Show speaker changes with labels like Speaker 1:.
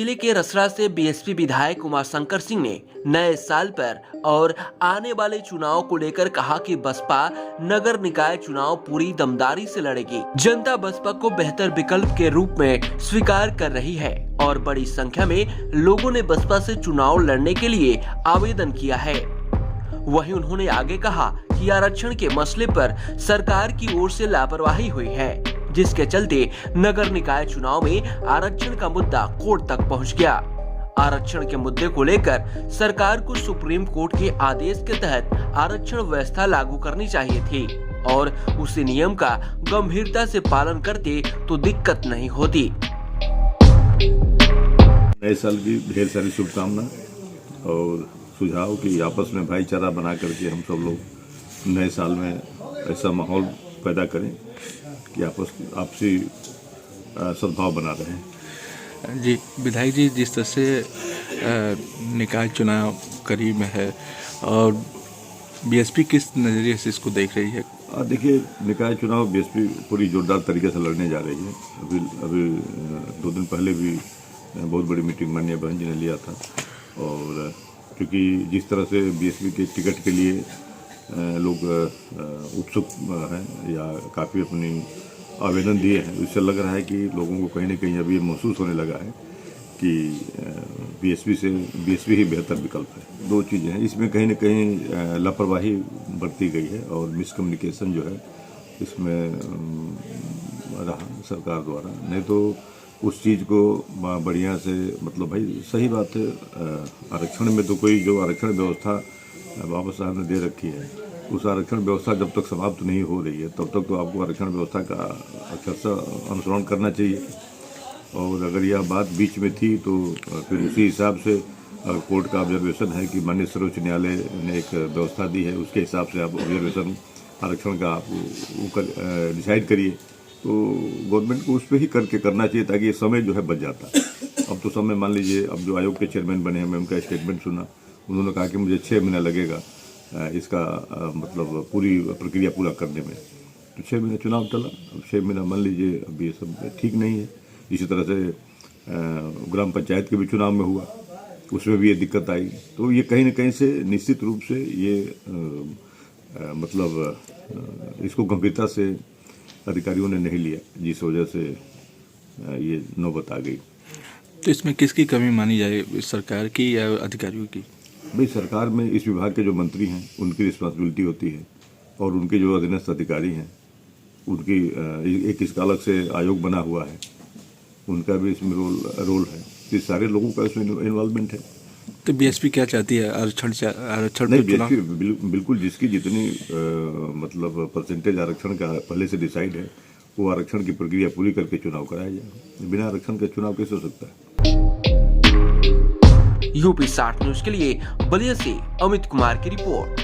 Speaker 1: जिले के रसरा से बीएसपी विधायक उमाशंकर सिंह ने नए साल पर और आने वाले चुनाव को लेकर कहा कि बसपा नगर निकाय चुनाव पूरी दमदारी से लड़ेगी। जनता बसपा को बेहतर विकल्प के रूप में स्वीकार कर रही है और बड़ी संख्या में लोगों ने बसपा से चुनाव लड़ने के लिए आवेदन किया है। वहीं उन्होंने आगे कहा कि आरक्षण के मसले पर सरकार की ओर से लापरवाही हुई है, जिसके चलते नगर निकाय चुनाव में आरक्षण का मुद्दा कोर्ट तक पहुंच गया। आरक्षण के मुद्दे को लेकर सरकार को सुप्रीम कोर्ट के आदेश के तहत आरक्षण व्यवस्था लागू करनी चाहिए थी और उसी नियम का गंभीरता से पालन करते तो दिक्कत नहीं होती।
Speaker 2: नए साल की ढेर सारी शुभकामना और सुझाव कि आपस में भाईचारा बना करके हम सब लोग नए साल में ऐसा माहौल पैदा करें कि आपसी सद्भाव बना रहे।
Speaker 3: जी विधायक जी, जिस तरह से निकाय चुनाव करीब में है और बीएसपी किस नज़रिए से इसको देख रही है?
Speaker 2: देखिए, निकाय चुनाव बीएसपी पूरी जोरदार तरीके से लड़ने जा रही है। अभी 2 दिन पहले भी बहुत बड़ी मीटिंग माननीय बहन जी ने लिया था और क्योंकि जिस तरह से बीएसपी के टिकट के लिए लोग उत्सुक हैं या काफ़ी अपनी आवेदन दिए हैं, इससे लग रहा है कि लोगों को कहीं ना कहीं अभी महसूस होने लगा है कि बीएसपी ही बेहतर विकल्प है। 2 चीज़ें हैं, इसमें कहीं ना कहीं लापरवाही बरती गई है और मिसकम्युनिकेशन जो है इसमें रहा सरकार द्वारा। नहीं तो उस चीज़ को बढ़िया से मतलब भाई सही बात है, आरक्षण में तो कोई जो आरक्षण व्यवस्था बाबा साहब ने दे रखी है, उस आरक्षण व्यवस्था जब तक समाप्त नहीं हो रही है तब तक तो आपको आरक्षण व्यवस्था का अक्षरशः अनुसरण करना चाहिए। और अगर यह बात बीच में थी तो फिर उसी हिसाब से कोर्ट का ऑब्जर्वेशन है कि माननीय सर्वोच्च न्यायालय ने एक व्यवस्था दी है, उसके हिसाब से आप ऑब्जर्वेशन आरक्षण का आप डिसाइड करिए। तो गवर्नमेंट को उस पर ही करके करना चाहिए ताकि ये समय जो है बच जाता। अब तो समय मान लीजिए, अब जो आयोग के चेयरमैन बने हैं, मैं उनका स्टेटमेंट सुना, उन्होंने कहा कि मुझे 6 महीना लगेगा इसका मतलब पूरी प्रक्रिया पूरा करने में। तो 6 महीने चुनाव टला, अब 6 महीना मान लीजिए, अब ये सब ठीक नहीं है। इसी तरह से ग्राम पंचायत के भी चुनाव में हुआ, उसमें भी ये दिक्कत आई। तो ये कहीं ना कहीं से निश्चित रूप से ये मतलब इसको गंभीरता से अधिकारियों ने नहीं लिया, जिस वजह से ये नौबत आ गई।
Speaker 3: तो इसमें किसकी कमी मानी जाए, सरकार की या अधिकारियों की?
Speaker 2: भाई, सरकार में इस विभाग के जो मंत्री हैं उनकी रिस्पॉन्सिबिलिटी होती है और उनके जो अधीनस्थ अधिकारी हैं उनकी एक इसका अलग से आयोग बना हुआ है, उनका भी इसमें रोल है। ये सारे लोगों का इसमें इन्वॉल्वमेंट है।
Speaker 3: तो बीएसपी क्या चाहती है? आरक्षण
Speaker 2: नहीं, बीएसपी बिल्कुल जिसकी जितनी मतलब परसेंटेज आरक्षण का पहले से डिसाइड है, वो आरक्षण की प्रक्रिया पूरी करके चुनाव कराया जाए। बिना आरक्षण के चुनाव कैसे हो सकता है?
Speaker 1: यूपी 60 न्यूज के लिए बलिया से अमित कुमार की रिपोर्ट।